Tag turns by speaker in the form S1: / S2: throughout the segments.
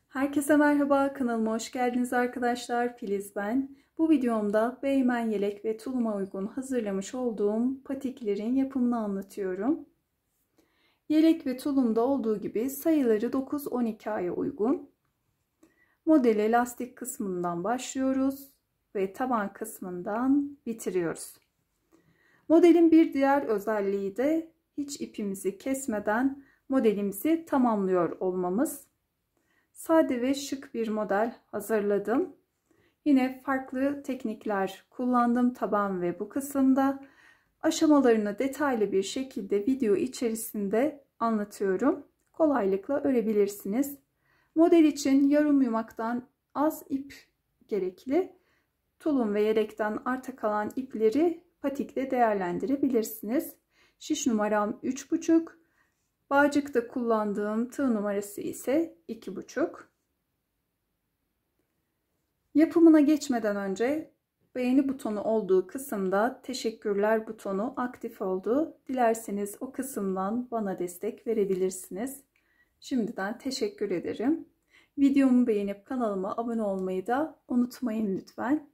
S1: Herkese merhaba, kanalıma hoş geldiniz arkadaşlar. Filiz ben. Bu videomda beymen yelek ve tuluma uygun hazırlamış olduğum patiklerin yapımını anlatıyorum. Yelek ve tulumda olduğu gibi sayıları 9-12 aya uygun. Modele lastik kısmından başlıyoruz ve taban kısmından bitiriyoruz. Modelin bir diğer özelliği de hiç ipimizi kesmeden modelimizi tamamlıyor olmamız. Sade ve şık bir model hazırladım. Yine farklı teknikler kullandım taban ve bu kısımda. Aşamalarını detaylı bir şekilde video içerisinde anlatıyorum. Kolaylıkla örebilirsiniz. Model için yarım yumaktan az ip gerekli. Tulum ve yelekten arta kalan ipleri patikle değerlendirebilirsiniz. Şiş numaram 3,5. Bağcıkta kullandığım tığ numarası ise 2,5. Yapımına geçmeden önce beğeni butonu olduğu kısımda teşekkürler butonu aktif oldu. Dilerseniz o kısımdan bana destek verebilirsiniz. Şimdiden teşekkür ederim. Videomu beğenip kanalıma abone olmayı da unutmayın lütfen.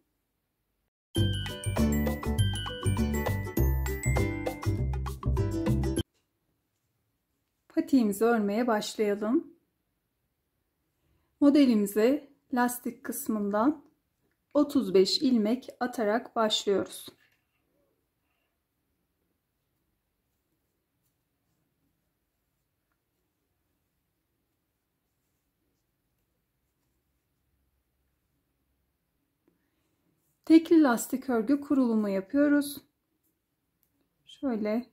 S1: Patiğimizi örmeye başlayalım. Modelimize lastik kısmından 35 ilmek atarak başlıyoruz. Tekli lastik örgü kurulumu yapıyoruz. Şöyle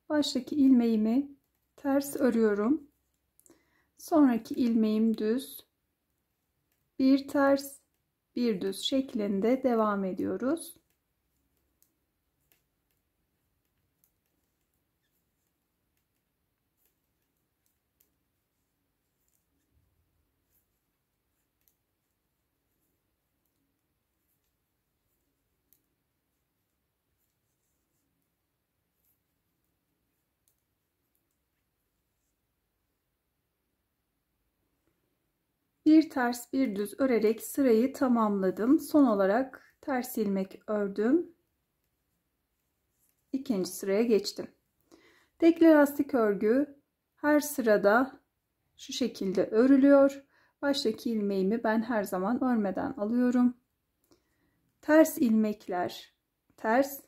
S1: baştaki ilmeğimi ters örüyorum. Sonraki ilmeğim düz, bir ters, bir düz şeklinde devam ediyoruz. Bir ters bir düz örerek sırayı tamamladım. Son olarak ters ilmek ördüm. İkinci sıraya geçtim. Tekli lastik örgü her sırada şu şekilde örülüyor. Baştaki ilmeğimi ben her zaman örmeden alıyorum. Ters ilmekler ters,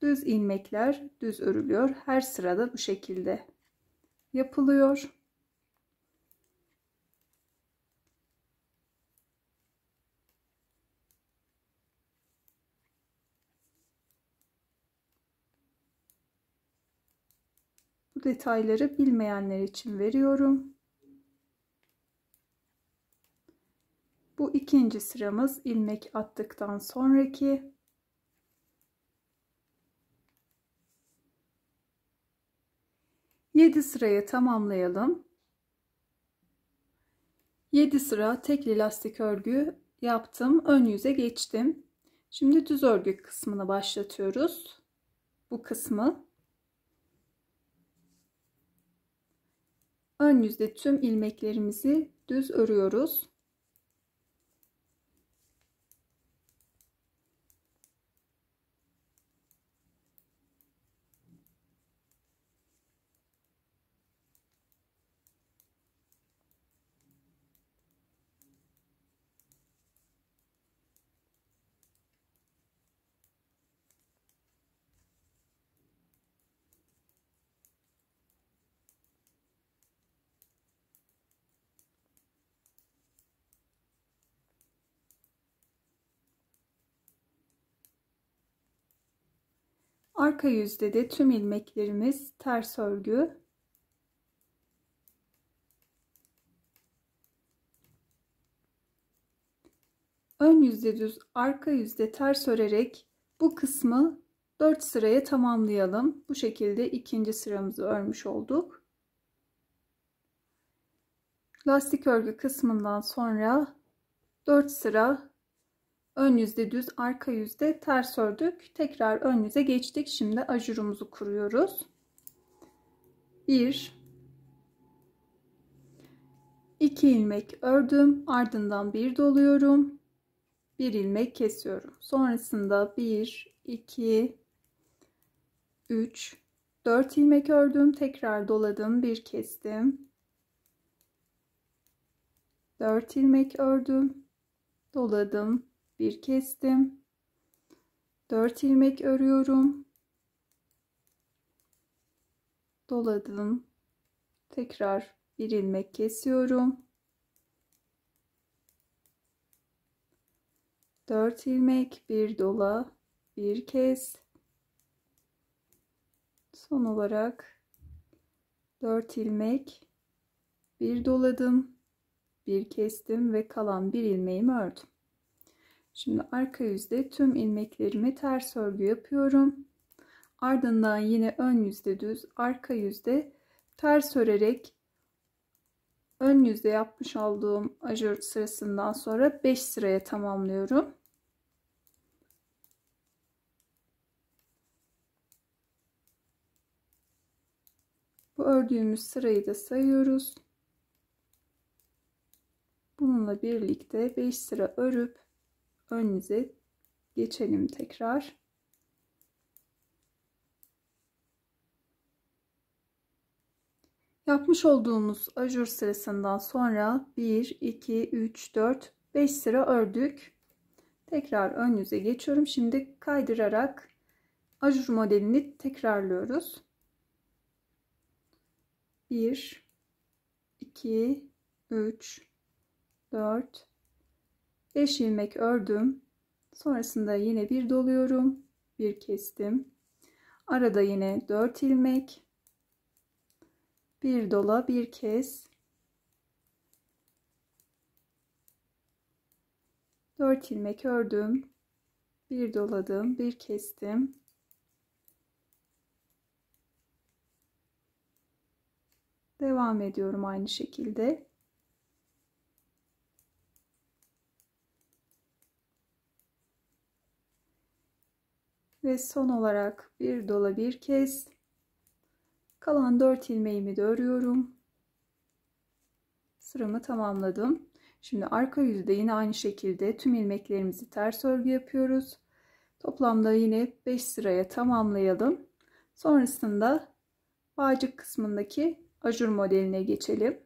S1: düz ilmekler düz örülüyor. Her sırada bu şekilde yapılıyor. Bu detayları bilmeyenler için veriyorum. Bu ikinci sıramız ilmek attıktan sonraki. Yedi sırayı tamamlayalım. 7 sıra tekli lastik örgü yaptım. Ön yüze geçtim. Şimdi düz örgü kısmını başlatıyoruz. Bu kısmı. Ön yüzde tüm ilmeklerimizi düz örüyoruz. Arka yüzde de tüm ilmeklerimiz ters örgü. Ön yüzde düz, arka yüzde ters örerek bu kısmı 4 sıraya tamamlayalım. Bu şekilde ikinci sıramızı örmüş olduk. Lastik örgü kısmından sonra 4 sıra ön yüzde düz, arka yüzde ters ördük. Tekrar ön yüze geçtik. Şimdi ajurumuzu kuruyoruz. 1 2 ilmek ördüm. Ardından bir doluyorum. Bir ilmek kesiyorum. Sonrasında 1 2 3 4 ilmek ördüm. Tekrar doladım. Bir kestim. 4 ilmek ördüm. Doladım. Bir kestim. 4 ilmek örüyorum. Doladım. Tekrar bir ilmek kesiyorum. 4 ilmek, bir dola, bir kes. Son olarak 4 ilmek, bir doladım, bir kestim ve kalan bir ilmeğimi ördüm. Şimdi arka yüzde tüm ilmeklerimi ters örgü yapıyorum. Ardından yine ön yüzde düz, arka yüzde ters örerek ön yüzde yapmış olduğum ajur sırasından sonra 5 sıraya tamamlıyorum. Bu ördüğümüz sırayı da sayıyoruz. Bununla birlikte 5 sıra örüp ön yüze geçelim tekrar. Yapmış olduğumuz ajur sırasından sonra 1 2 3 4 5 sıra ördük. Tekrar ön yüze geçiyorum. Şimdi kaydırarak ajur modelini tekrarlıyoruz. 1 2 3 4 5 ilmek ördüm. Sonrasında yine bir doluyorum. Bir kestim. Arada yine 4 ilmek. Bir dola, bir kes. 4 ilmek ördüm. Bir doladım, bir kestim. Devam ediyorum aynı şekilde. Ve son olarak bir dola, bir kes. Kalan 4 ilmeğimi de örüyorum. Sıramı tamamladım. Şimdi arka yüzde yine aynı şekilde tüm ilmeklerimizi ters örgü yapıyoruz. Toplamda yine 5 sıraya tamamlayalım. Sonrasında bağcık kısmındaki ajur modeline geçelim.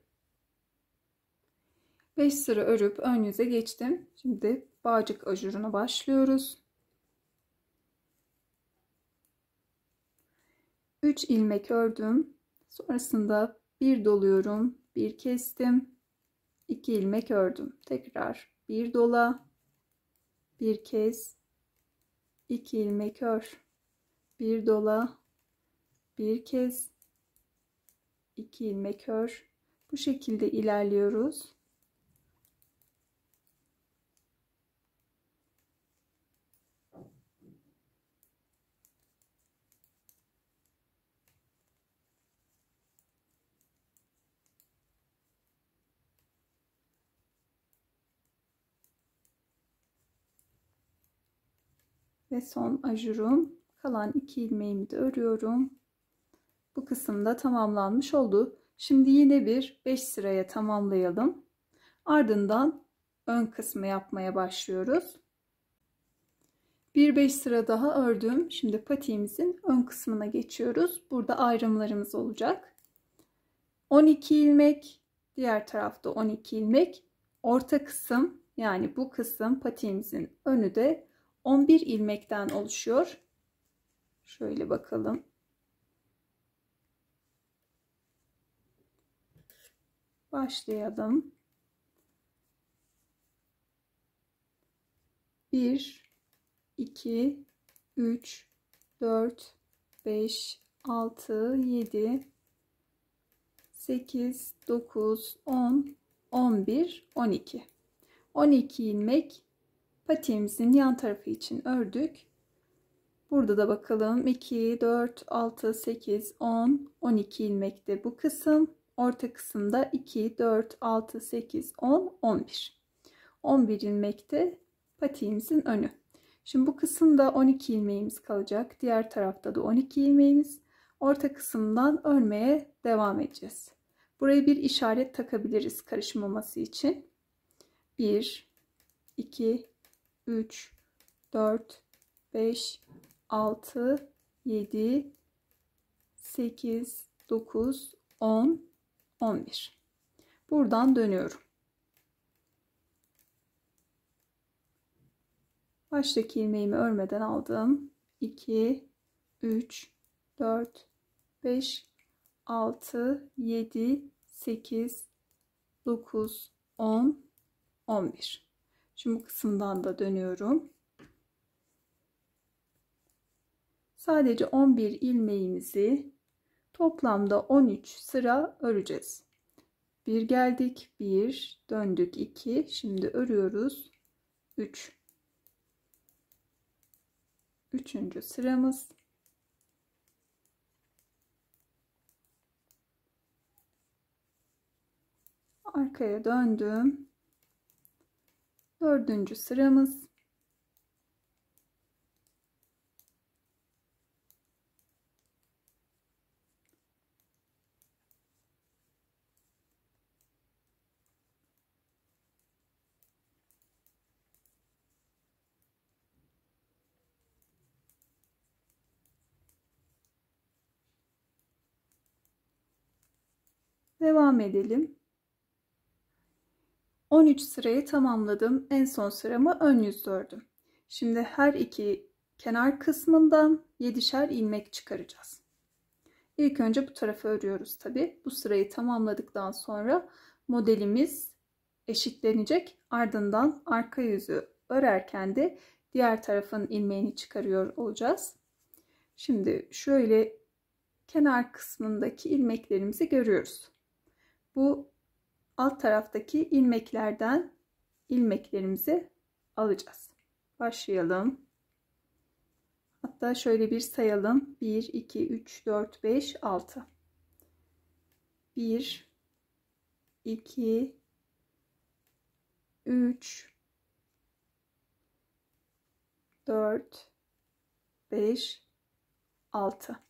S1: 5 sıra örüp ön yüze geçtim. Şimdi bağcık ajuruna başlıyoruz. 3 ilmek ördüm. Sonrasında bir doluyorum, bir kestim. 2 ilmek ördüm. Tekrar bir dola, bir kes, 2 ilmek ör. Bir dola, bir kes, 2 ilmek ör. Bu şekilde ilerliyoruz. Ve son ajurum. Kalan 2 ilmeğimi de örüyorum. Bu kısımda tamamlanmış oldu. Şimdi yine bir 5 sıraya tamamlayalım. Ardından ön kısmı yapmaya başlıyoruz. Bir 5 sıra daha ördüm. Şimdi patiğimizin ön kısmına geçiyoruz. Burada ayrımlarımız olacak. 12 ilmek, diğer tarafta 12 ilmek. Orta kısım, yani bu kısım, patiğimizin önü de 11 ilmekten oluşuyor. Şöyle bakalım. Başlayalım. 1 2 3 4 5 6 7 8 9 10 11 12 12 ilmek patiğimizin yan tarafı için ördük. Burada da bakalım 2 4 6 8 10 12 ilmek de bu kısım. Orta kısımda 2 4 6 8 10 11 11 ilmek de patiğimizin önü. Şimdi bu kısımda 12 ilmeğimiz kalacak. Diğer tarafta da 12 ilmeğimiz. Orta kısımdan örmeye devam edeceğiz. Buraya bir işaret takabiliriz karışmaması için. 1, 2, 3, 4, 5, 6, 7, 8, 9, 10, 11. Buradan dönüyorum. Baştaki ilmeğimi örmeden aldım. 2, 3, 4, 5, 6, 7, 8, 9, 10, 11. Şimdi bu kısımdan da dönüyorum. Sadece 11 ilmeğimizi toplamda 13 sıra öreceğiz. Bir geldik, 1 döndük, 2, şimdi örüyoruz, 3. Üçüncü sıramız. Arkaya döndüm. Dördüncü sıramız. Devam edelim. 13 sırayı tamamladım. En son sıramı ön yüzde ördüm. Şimdi her iki kenar kısmından 7'şer ilmek çıkaracağız. İlk önce bu tarafı örüyoruz tabi. Bu sırayı tamamladıktan sonra modelimiz eşitlenecek. Ardından arka yüzü örerken de diğer tarafın ilmeğini çıkarıyor olacağız. Şimdi şöyle kenar kısmındaki ilmeklerimizi görüyoruz. Bu alt taraftaki ilmeklerden ilmeklerimizi alacağız. Başlayalım. Hatta şöyle bir sayalım. 1, 2, 3, 4, 5, 6. 1, 2, 3, 4, 5, 6.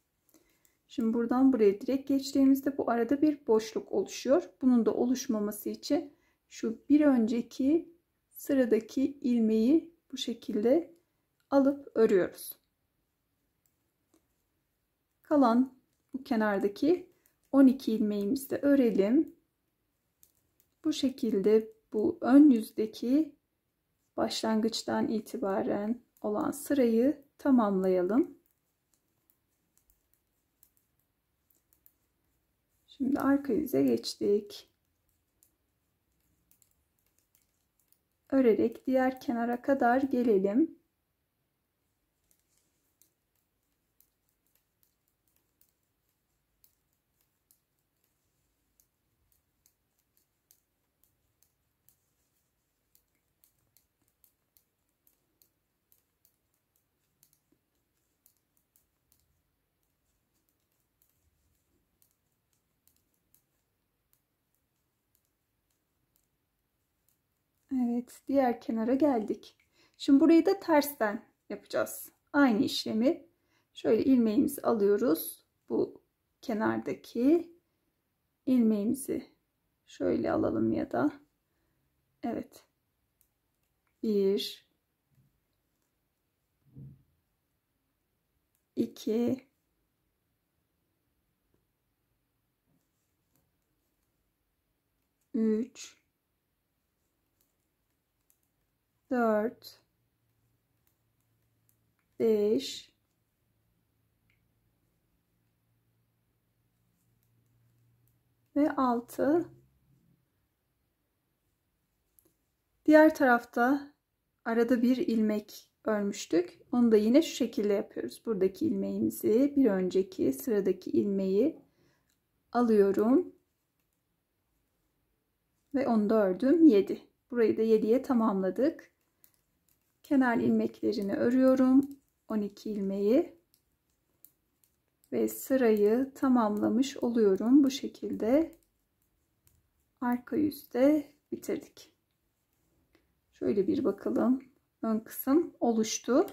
S1: Şimdi buradan buraya direkt geçtiğimizde bu arada bir boşluk oluşuyor. Bunun da oluşmaması için şu bir önceki sıradaki ilmeği bu şekilde alıp örüyoruz. Kalan bu kenardaki 12 ilmeğimizi de örelim. Bu şekilde bu ön yüzdeki başlangıçtan itibaren olan sırayı tamamlayalım. Şimdi arka yüze geçtik. Örerek diğer kenara kadar gelelim. Evet, diğer kenara geldik. Şimdi burayı da tersten yapacağız. Aynı işlemi şöyle ilmeğimizi alıyoruz. Bu kenardaki ilmeğimizi şöyle alalım ya da evet. 1 2 3 4 5 ve 6. Diğer tarafta arada bir ilmek örmüştük. Onu da yine şu şekilde yapıyoruz. Buradaki ilmeğimizi bir önceki sıradaki ilmeği alıyorum. Ve onu da ördüm. 7. Burayı da 7'ye tamamladık. Kenar ilmeklerini örüyorum. 12 ilmeği. Ve sırayı tamamlamış oluyorum. Bu şekilde arka yüzde bitirdik. Şöyle bir bakalım. ön kısım oluştu.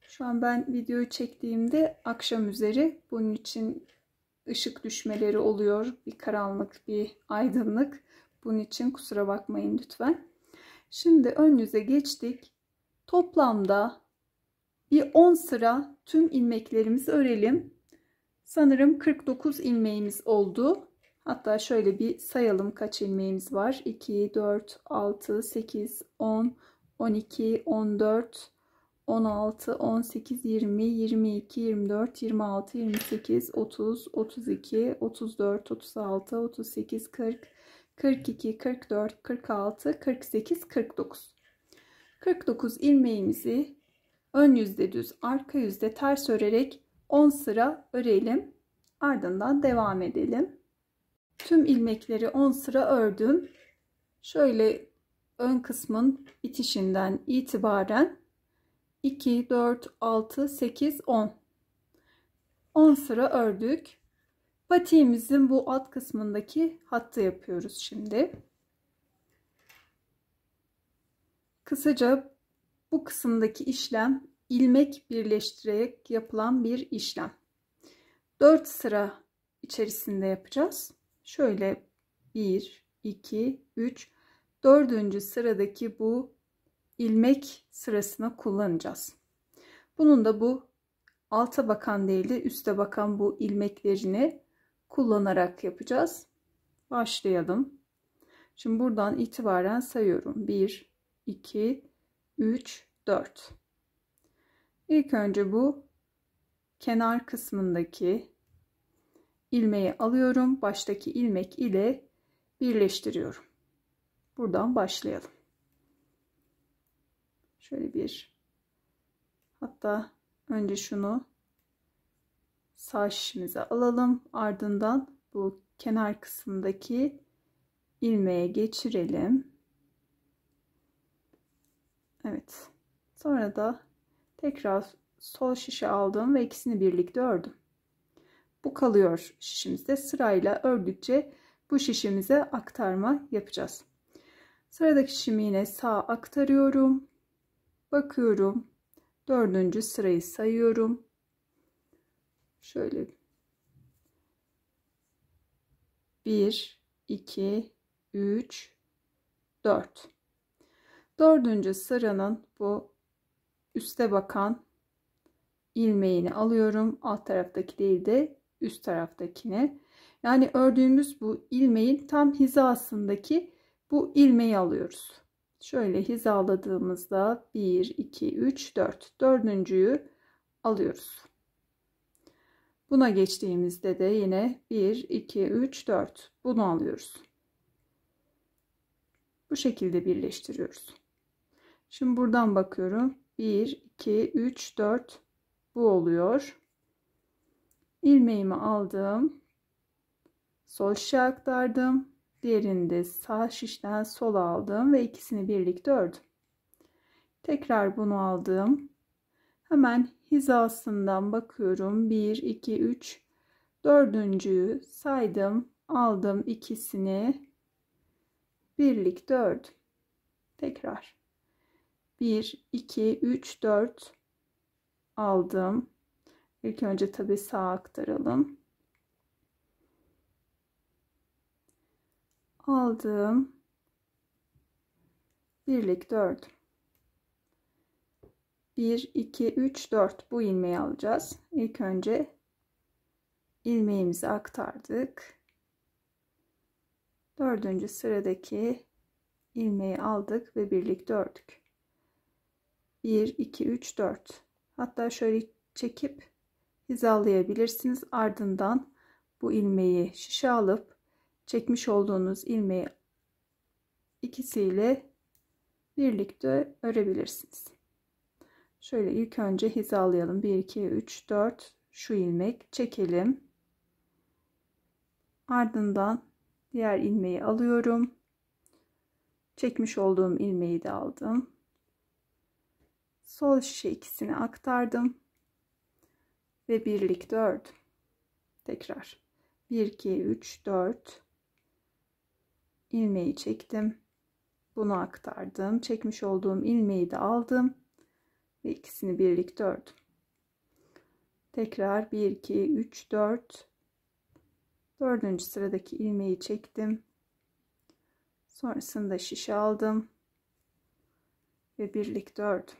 S1: Şu an ben videoyu çektiğimde akşam üzeri. Bunun için ışık düşmeleri oluyor. Bir karanlık, bir aydınlık. Bunun için kusura bakmayın lütfen. Şimdi ön yüze geçtik. Toplamda bir 10 sıra tüm ilmeklerimizi örelim. Sanırım 49 ilmeğimiz oldu. Hatta şöyle bir sayalım kaç ilmeğimiz var. 2, 4, 6, 8, 10, 12, 14, 16, 18, 20, 22, 24, 26, 28, 30, 32, 34, 36, 38, 40, 42, 44, 46, 48, 49. 49 ilmeğimizi ön yüzde düz, arka yüzde ters örerek 10 sıra örelim. Ardından devam edelim. Tüm ilmekleri 10 sıra ördüm. Şöyle ön kısmın bitişinden itibaren 2, 4, 6, 8, 10. 10 sıra ördük. Patiğimizin bu alt kısmındaki hattı yapıyoruz şimdi. Kısaca bu kısımdaki işlem ilmek birleştirerek yapılan bir işlem. 4 sıra içerisinde yapacağız. Şöyle 1, 2, 3, 4. sıradaki bu ilmek sırasını kullanacağız. Bunun da bu alta bakan değil de üste bakan bu ilmeklerini kullanarak yapacağız. Başlayalım. Şimdi buradan itibaren sayıyorum. 1, 2, 3, 4. İlk önce bu kenar kısmındaki ilmeği alıyorum. Baştaki ilmek ile birleştiriyorum. Buradan başlayalım. Şöyle bir, hatta önce şunu sağ şişimize alalım. Ardından bu kenar kısmındaki ilmeğe geçirelim. Evet. Sonra da tekrar sol şişe aldım ve ikisini birlikte ördüm. Bu kalıyor şişimizde. Sırayla ördükçe bu şişimize aktarma yapacağız. Sıradaki şişimi yine sağa aktarıyorum. Bakıyorum. 4. sırayı sayıyorum. Şöyle 1, 2, 3, 4. 4. sıranın bu üste bakan ilmeğini alıyorum. Alt taraftaki değil de üst taraftakine. Yani ördüğümüz bu ilmeğin tam hizasındaki bu ilmeği alıyoruz. Şöyle hizaladığımızda 1, 2, 3, 4. 4.'yü alıyoruz. Buna geçtiğimizde de yine 1, 2, 3, 4. Bunu alıyoruz. Bu şekilde birleştiriyoruz. Şimdi buradan bakıyorum. 1, 2, 3, 4. Bu oluyor. İlmeğimi aldım. Sol şişe aktardım. Diğerini de sağ şişten sola aldım ve ikisini birlikte ördüm. Tekrar bunu aldım. Hemen hizasından bakıyorum. 1, 2, 3, 4.'yü saydım. Aldım ikisini. Birlikte ördüm. Tekrar. 1, 2, 3, 4 aldım. İlk önce tabii sağa aktaralım. Aldım. Birlikte ördüm. 1, 2, 3, 4 bu ilmeği alacağız. İlk önce ilmeğimizi aktardık. 4. sıradaki ilmeği aldık ve birlikte ördük. 1, 2, 3, 4. Hatta şöyle çekip hizalayabilirsiniz. Ardından bu ilmeği şişe alıp çekmiş olduğunuz ilmeği ikisiyle birlikte örebilirsiniz. Şöyle ilk önce hizalayalım. 1, 2, 3, 4 şu ilmek çekelim. Ardından diğer ilmeği alıyorum. Çekmiş olduğum ilmeği de aldım. Sol şişe ikisini aktardım ve birlikte ördüm. Tekrar 1, 2, 3, 4 ilmeği çektim. bunu aktardım. Çekmiş olduğum ilmeği de aldım ve ikisini birlikte ördüm. Tekrar 1 2 3 4, dördüncü sıradaki ilmeği çektim. Sonrasında şişe aldım ve birlikte ördüm.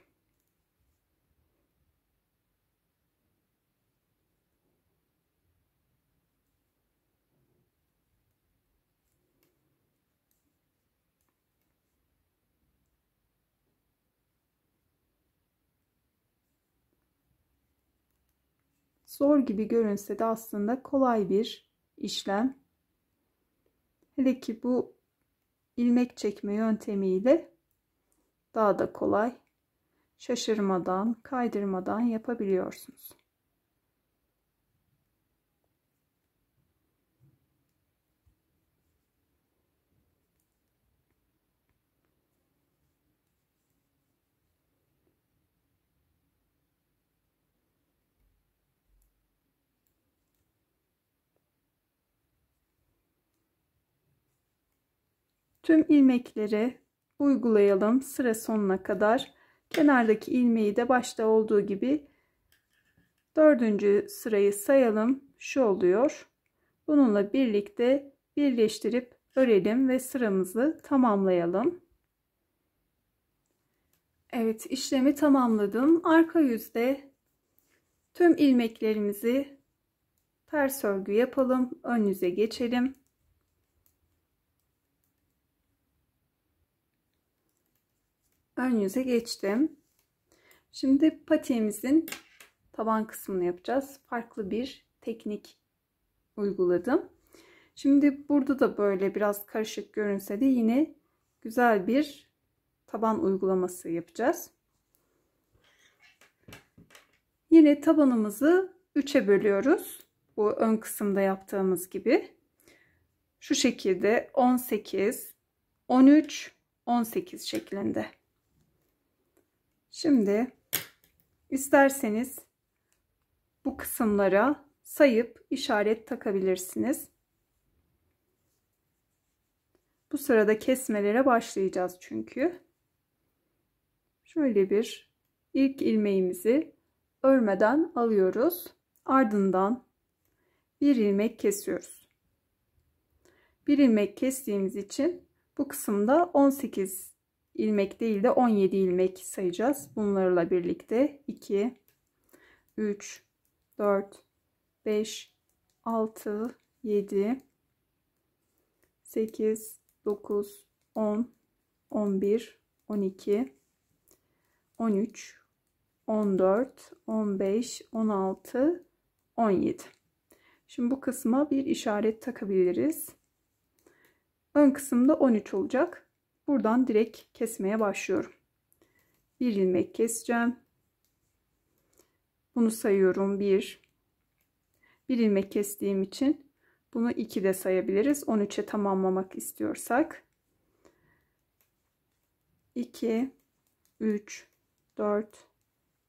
S1: Zor gibi görünse de aslında kolay bir işlem. Hele ki bu ilmek çekme yöntemiyle daha da kolay, şaşırmadan, kaydırmadan yapabiliyorsunuz. Tüm ilmekleri uygulayalım sıra sonuna kadar. Kenardaki ilmeği de başta olduğu gibi dördüncü sırayı sayalım. Şu oluyor. Bununla birlikte birleştirip örelim ve sıramızı tamamlayalım. Evet, işlemi tamamladım. Arka yüzde tüm ilmeklerimizi ters örgü yapalım. Ön yüze geçelim. Ön yüze geçtim. Şimdi patiğimizin taban kısmını yapacağız. Farklı bir teknik uyguladım. Şimdi burada da böyle biraz karışık görünse de yine güzel bir taban uygulaması yapacağız. Yine tabanımızı 3'e bölüyoruz. Bu ön kısımda yaptığımız gibi. Şu şekilde 18, 13, 18 şeklinde. Şimdi isterseniz bu kısımlara sayıp işaret takabilirsiniz. Bu sırada kesmelere başlayacağız çünkü. Şöyle bir ilk ilmeğimizi örmeden alıyoruz. Ardından bir ilmek kesiyoruz. Bir ilmek kestiğimiz için bu kısımda 18 ilmek değil de 17 ilmek sayacağız. Bunlarla birlikte 2, 3, 4, 5, 6, 7, 8, 9, 10, 11, 12, 13, 14, 15, 16, 17. Şimdi bu kısma bir işaret takabiliriz. Ön kısımda 13 olacak. Buradan direkt kesmeye başlıyorum. Bir ilmek keseceğim. Bunu sayıyorum. 1. Bir ilmek kestiğim için bunu 2 de sayabiliriz. 13'e tamamlamak istiyorsak. 2, 3, 4,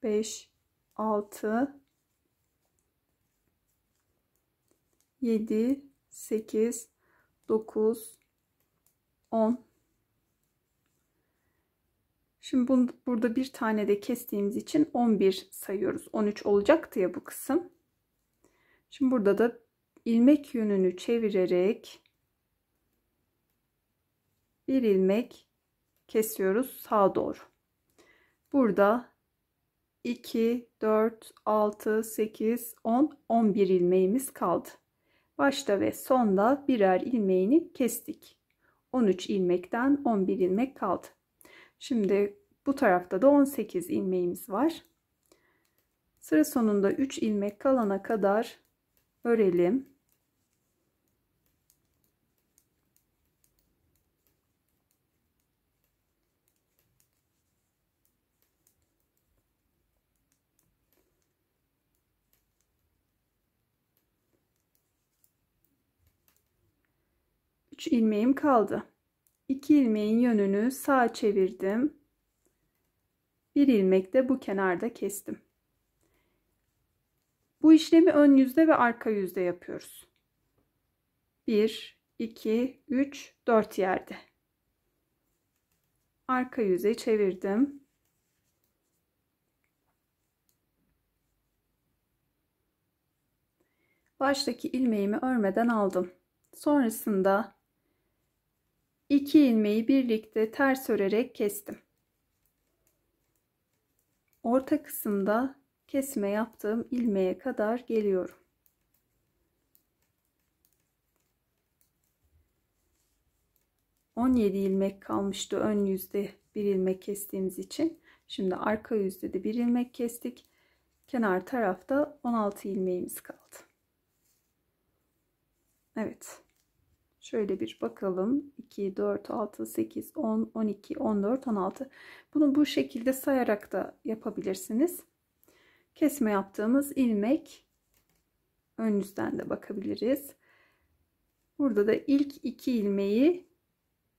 S1: 5, 6, 7, 8, 9, 10. Şimdi burada bir tane de kestiğimiz için 11 sayıyoruz. 13 olacaktı ya bu kısım. Şimdi burada da ilmek yönünü çevirerek bir ilmek kesiyoruz sağa doğru. Burada 2, 4, 6, 8, 10, 11 ilmeğimiz kaldı. Başta ve sonda birer ilmeğini kestik. 13 ilmekten 11 ilmek kaldı. Şimdi bu tarafta da 18 ilmeğimiz var. Sıra sonunda 3 ilmek kalana kadar örelim. Üç ilmeğim kaldı. 2 ilmeğin yönünü sağa çevirdim. Bir ilmek de bu kenarda kestim. Bu işlemi ön yüzde ve arka yüzde yapıyoruz. 1, 2, 3, 4 yerde. arka yüze çevirdim. Baştaki ilmeğimi örmeden aldım. Sonrasında 2 ilmeği birlikte ters örerek kestim. Orta kısımda kesme yaptığım ilmeğe kadar geliyorum. ...17 ilmek kalmıştı ön yüzde bir ilmek kestiğimiz için. Şimdi arka yüzde de bir ilmek kestik. Kenar tarafta 16 ilmeğimiz kaldı. Evet. Şöyle bir bakalım. 2, 4, 6, 8, 10, 12, 14, 16. Bunu bu şekilde sayarak da yapabilirsiniz. Kesme yaptığımız ilmek, ön yüzden de bakabiliriz. Burada da ilk 2 ilmeği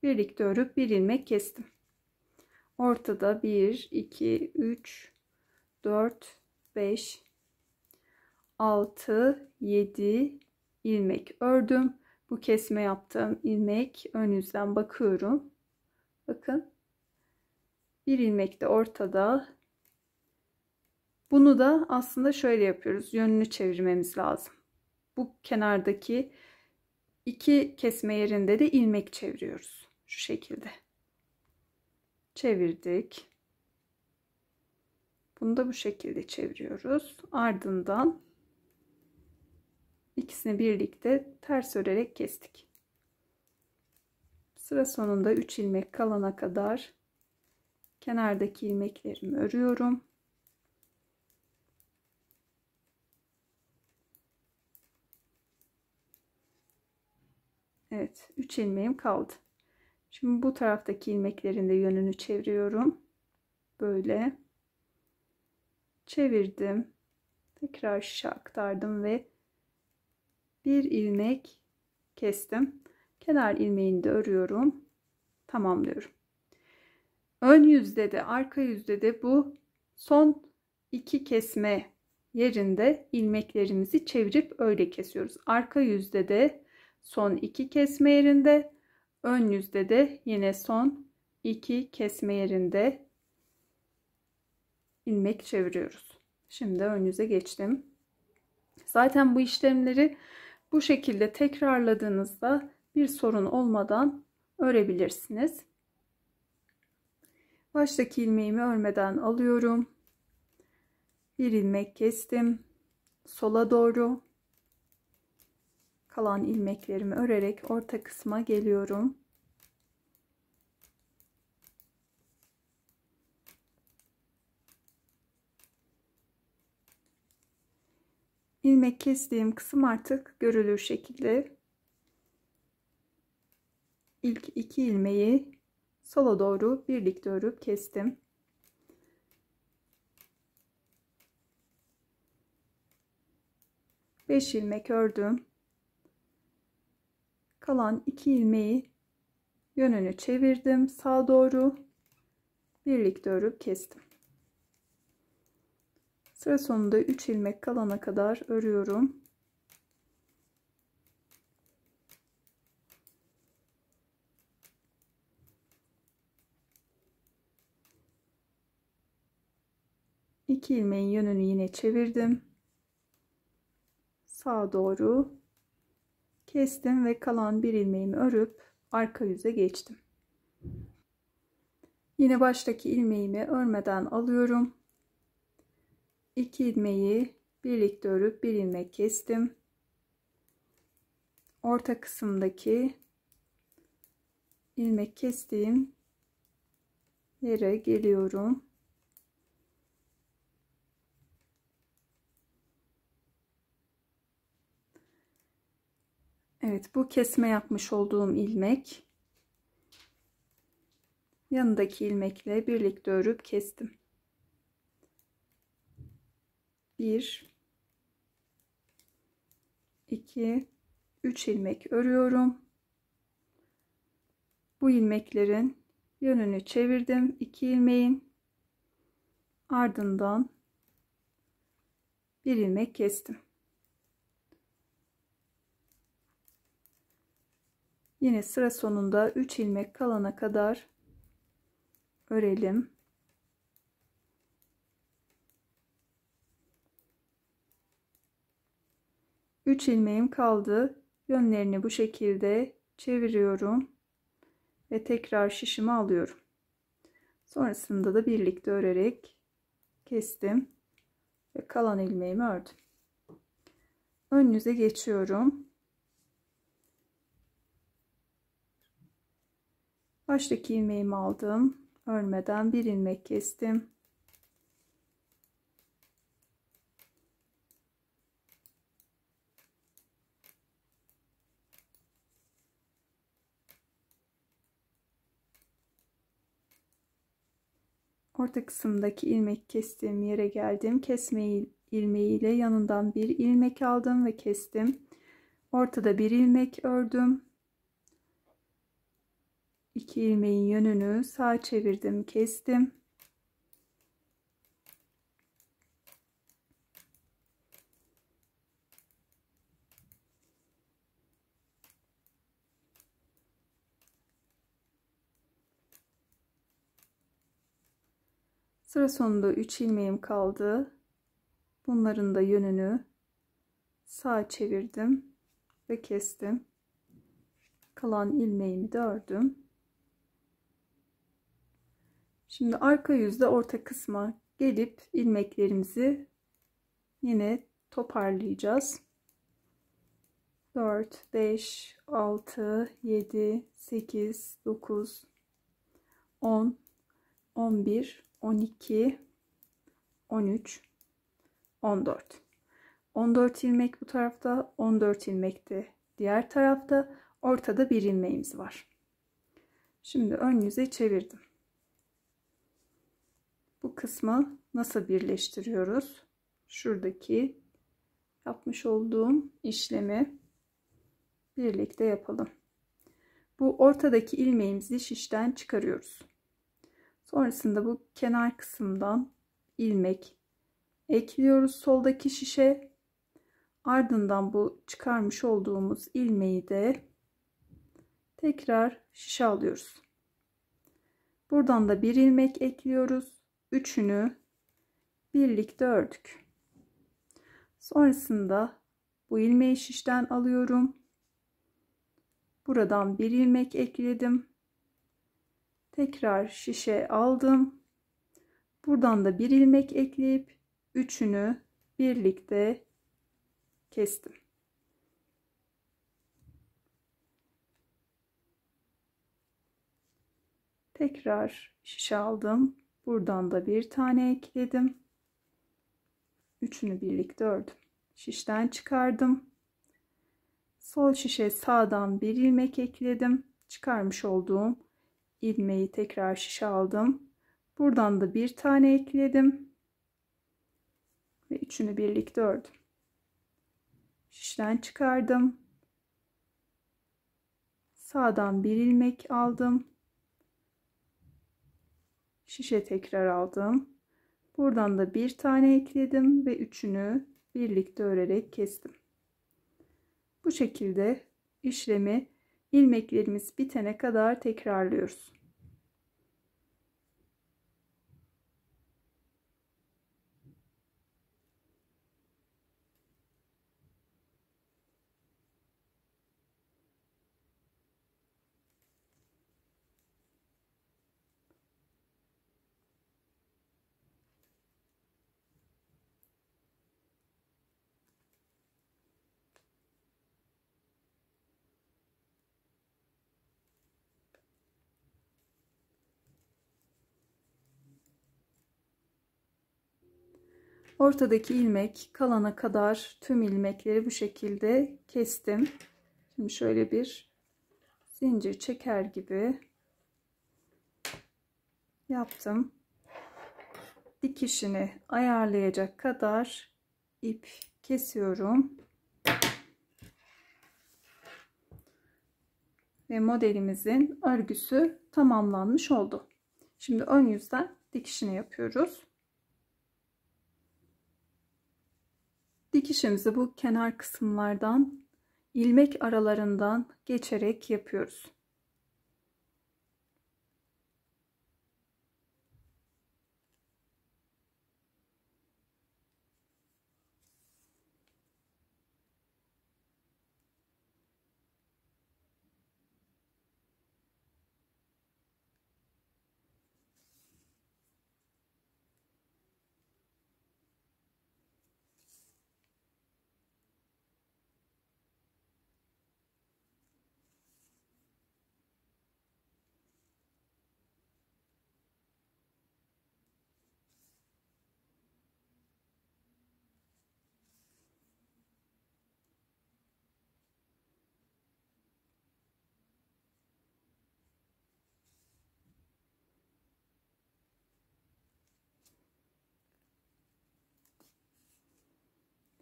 S1: birlikte örüp bir ilmek kestim. Ortada 1, 2, 3, 4, 5, 6, 7 ilmek ördüm. Bu kesme yaptığım ilmek, ön yüzden bakıyorum. Bakın. Bir ilmek de ortada. Bunu da aslında şöyle yapıyoruz. Yönünü çevirmemiz lazım. Bu kenardaki 2 kesme yerinde de ilmek çeviriyoruz. Şu şekilde. Çevirdik. Bunu da bu şekilde çeviriyoruz. Ardından ikisini birlikte ters örerek kestik. Sıra sonunda 3 ilmek kalana kadar kenardaki ilmeklerimi örüyorum. Evet, 3 ilmeğim kaldı. Şimdi bu taraftaki ilmeklerin de yönünü çeviriyorum. Böyle çevirdim. Tekrar şişe aktardım ve bir ilmek kestim. Kenar ilmeğini de örüyorum. Tamamlıyorum. Ön yüzde de arka yüzde de bu son 2 kesme yerinde ilmeklerimizi çevirip öyle kesiyoruz. Arka yüzde de son 2 kesme yerinde, ön yüzde de yine son 2 kesme yerinde ilmek çeviriyoruz. Şimdi ön yüze geçtim. Zaten bu işlemleri bu şekilde tekrarladığınızda bir sorun olmadan örebilirsiniz. Baştaki ilmeğimi örmeden alıyorum. Bir ilmek kestim. Sola doğru. Kalan ilmeklerimi örerek orta kısma geliyorum. İlmek kestiğim kısım artık görülür şekilde ilk 2 ilmeği sola doğru birlikte örüp kestim. Beş ilmek ördüm. Kalan 2 ilmeği yönünü çevirdim sağa doğru birlikte örüp kestim. Sıra sonunda 3 ilmek kalana kadar örüyorum. İki ilmeğin yönünü yine çevirdim. Sağa doğru kestim ve kalan bir ilmeğimi örüp arka yüze geçtim. Yine baştaki ilmeğimi örmeden alıyorum. 2 ilmeği birlikte örüp bir ilmek kestim. Orta kısımdaki ilmek kestiğim yere geliyorum. Evet, bu kesme yapmış olduğum ilmek yanındaki ilmekle birlikte örüp kestim. 1 2 3 ilmek örüyorum. Bu ilmeklerin yönünü çevirdim. 2 ilmeğin ardından bir ilmek kestim. Yine sıra sonunda 3 ilmek kalana kadar örelim. Üç ilmeğim kaldı. Yönlerini bu şekilde çeviriyorum ve tekrar şişimi alıyorum. Sonrasında da birlikte örerek kestim ve kalan ilmeğimi ördüm. Ön yüze geçiyorum. Baştaki ilmeğimi aldım. Örmeden bir ilmek kestim. Orta kısımdaki ilmek kestiğim yere geldim. Kesme ilmeğiyle yanından bir ilmek aldım ve kestim. Ortada bir ilmek ördüm. 2 ilmeğin yönünü sağa çevirdim, kestim. Sıra sonunda 3 ilmeğim kaldı. Bunların da yönünü sağa çevirdim ve kestim. Kalan ilmeğimi de ördüm. Şimdi arka yüzde orta kısma gelip ilmeklerimizi yine toparlayacağız. 4, 5, 6, 7, 8, 9, 10, 11, 12, 13, 14. 14 ilmek bu tarafta, 14 ilmek de diğer tarafta. Ortada bir ilmeğimiz var. Şimdi ön yüze çevirdim. Bu kısmı nasıl birleştiriyoruz? Şuradaki yapmış olduğum işlemi birlikte yapalım. Bu ortadaki ilmeğimizi şişten çıkarıyoruz. Sonrasında bu kenar kısımdan ilmek ekliyoruz soldaki şişe. Ardından bu çıkarmış olduğumuz ilmeği de tekrar şişe alıyoruz. Buradan da bir ilmek ekliyoruz. Üçünü birlikte ördük. Sonrasında bu ilmeği şişten alıyorum. Buradan bir ilmek ekledim. Tekrar şişe aldım. Buradan da bir ilmek ekleyip üçünü birlikte kestim. Tekrar şişe aldım. Buradan da bir tane ekledim. Üçünü birlikte ördüm. Şişten çıkardım. Sol şişe sağdan bir ilmek ekledim. Çıkarmış olduğum ilmeği tekrar şişe aldım. Buradan da bir tane ekledim. Ve üçünü birlikte ördüm. Şişten çıkardım. Sağdan bir ilmek aldım. Şişe tekrar aldım. Buradan da bir tane ekledim ve üçünü birlikte örerek kestim. Bu şekilde işlemi ilmeklerimiz bitene kadar tekrarlıyoruz. Ortadaki ilmek kalana kadar tüm ilmekleri bu şekilde kestim. Şimdi şöyle bir zincir çeker gibi yaptım. Dikişini ayarlayacak kadar ip kesiyorum. Ve modelimizin örgüsü tamamlanmış oldu. Şimdi ön yüzden dikişini yapıyoruz. Dikişimizi bu kenar kısımlardan ilmek aralarından geçerek yapıyoruz.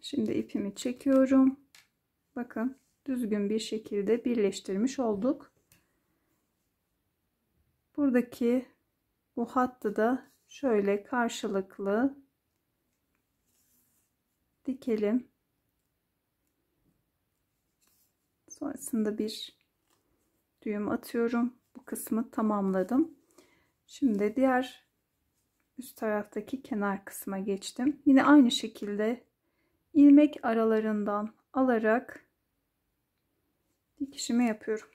S1: Şimdi ipimi çekiyorum. Bakın düzgün bir şekilde birleştirmiş olduk. Buradaki bu hattı da şöyle karşılıklı dikelim. Sonrasında bir düğüm atıyorum. Bu kısmı tamamladım. Şimdi diğer üst taraftaki kenar kısma geçtim. Yine aynı şekilde ilmek aralarından alarak dikişimi yapıyorum.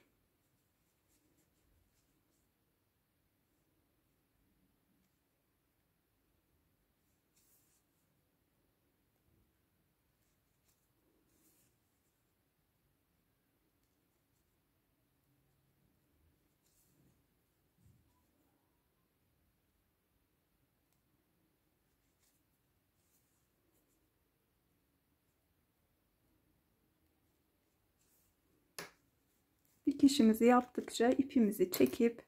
S1: Dikişimizi yaptıkça ipimizi çekip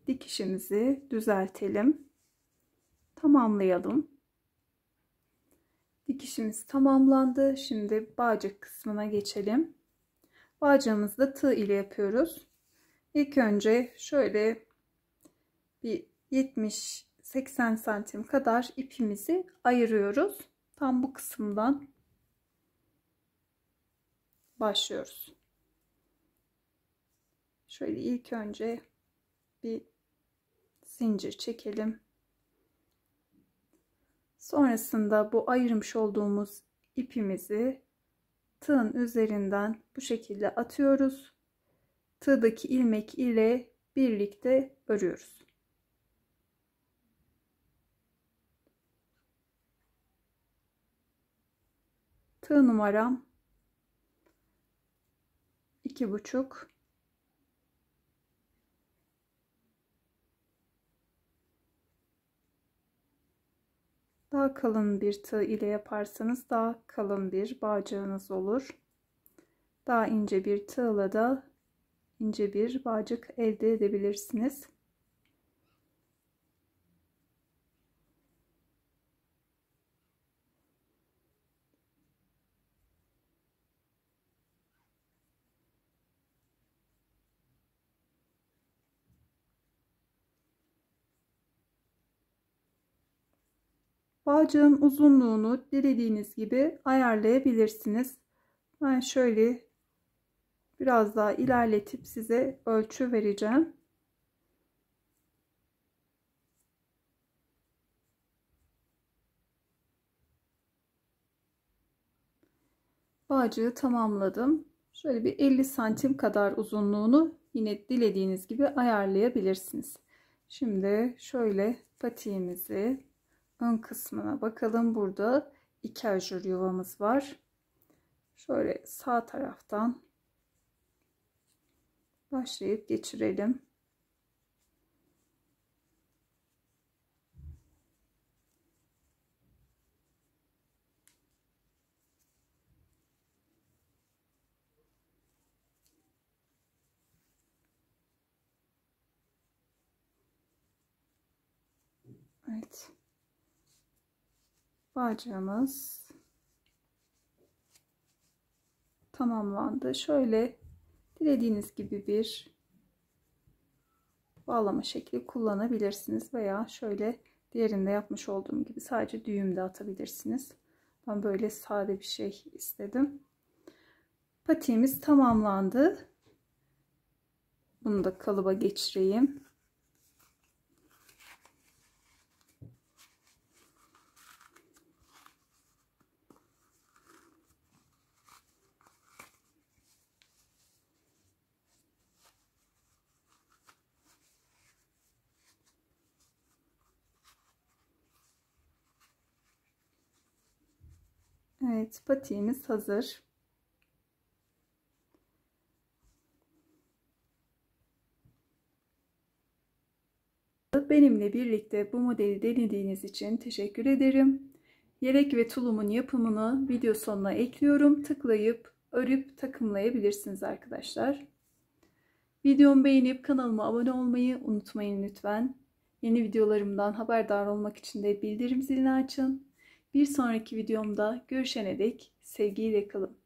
S1: dikişimizi düzeltelim. Tamamlayalım. Dikişimiz tamamlandı. Şimdi bağcık kısmına geçelim. Bağcığımızda tığ ile yapıyoruz. İlk önce şöyle bir 70-80 santim kadar ipimizi ayırıyoruz. Tam bu kısımdan başlıyoruz. Şöyle ilk önce bir zincir çekelim. Sonrasında bu ayırmış olduğumuz ipimizi tığın üzerinden bu şekilde atıyoruz. Tığdaki ilmek ile birlikte örüyoruz. Tığ numaram 2,5. Daha kalın bir tığ ile yaparsanız daha kalın bir bağcığınız olur. Daha ince bir tığla da ince bir bağcık elde edebilirsiniz. Bağcığın uzunluğunu dilediğiniz gibi ayarlayabilirsiniz. Ben şöyle biraz daha ilerletip size ölçü vereceğim. Bağcığı tamamladım. Şöyle bir 50 santim kadar uzunluğunu yine dilediğiniz gibi ayarlayabilirsiniz. Şimdi şöyle patiğimizi ön kısmına bakalım. Burada 2 ajur yuvamız var. Şöyle sağ taraftan başlayıp geçirelim. Evet. Bağcığımız tamamlandı. Şöyle dilediğiniz gibi bir bağlama şekli kullanabilirsiniz veya şöyle diğerinde yapmış olduğum gibi sadece düğüm de atabilirsiniz. Ben böyle sade bir şey istedim. Patiğimiz tamamlandı. Bunu da kalıba geçireyim. Evet, patiğimiz hazır. Benimle birlikte bu modeli denediğiniz için teşekkür ederim. Yelek ve tulumun yapımını video sonuna ekliyorum. Tıklayıp örüp takımlayabilirsiniz arkadaşlar. Videomu beğenip kanalıma abone olmayı unutmayın lütfen. Yeni videolarımdan haberdar olmak için de bildirim zilini açın. Bir sonraki videomda görüşene dek sevgiyle kalın.